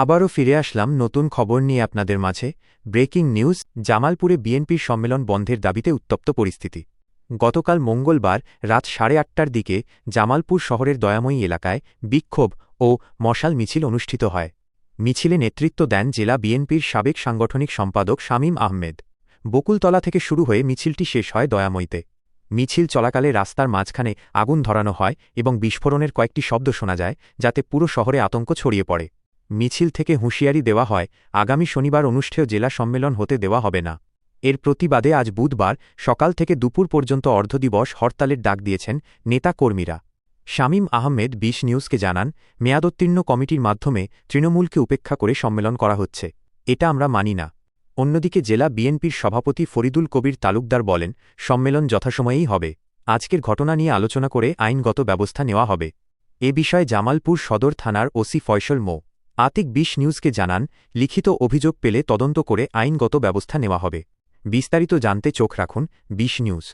আবারও ফিরে আসলাম নতুন খবর নিয়ে আপনাদের মাঝে। ব্রেকিং নিউজ, জামালপুরে বিএনপির সম্মেলন বন্ধের দাবিতে উত্তপ্ত পরিস্থিতি। গতকাল মঙ্গলবার রাত 8:30টার দিকে জামালপুর শহরের দয়াময়ী এলাকায় বিক্ষোভ ও মশাল মিছিল অনুষ্ঠিত হয়। মিছিলে নেতৃত্ব দেন জেলা বিএনপির সাবেক সাংগঠনিক সম্পাদক শামীম আহমেদ। বকুলতলা থেকে শুরু হয়ে মিছিলটি শেষ হয় দয়াময়ীতে। মিছিল চলাকালে রাস্তার মাঝখানে আগুন ধরানো হয় এবং বিস্ফোরণের কয়েকটি শব্দ শোনা যায়, যাতে পুরো শহরে আতঙ্ক ছড়িয়ে পড়ে। মিছিল থেকে হুঁশিয়ারি দেওয়া হয়, আগামী শনিবার অনুষ্ঠেয় জেলা সম্মেলন হতে দেওয়া হবে না। এর প্রতিবাদে আজ বুধবার সকাল থেকে দুপুর পর্যন্ত অর্ধদিবস হরতালের ডাক দিয়েছেন নেতা কর্মীরা। শামীম আহমেদ ২০ নিউজকে জানান, মেয়াদোত্তীর্ণ কমিটির মাধ্যমে তৃণমূলকে উপেক্ষা করে সম্মেলন করা হচ্ছে, এটা আমরা মানি না। অন্যদিকে জেলা বিএনপির সভাপতি ফরিদুল কবির তালুকদার বলেন, সম্মেলন যথাসময়েই হবে। আজকের ঘটনা নিয়ে আলোচনা করে আইনগত ব্যবস্থা নেওয়া হবে। এ বিষয়ে জামালপুর সদর থানার ওসি ফয়সল মো. আতিক ২০ নিউজকে জানান, লিখিত অভিযোগ পেলে তদন্ত করে আইনগত ব্যবস্থা নেওয়া হবে। বিস্তারিত জানতে চোখ রাখুন ২০ নিউজ।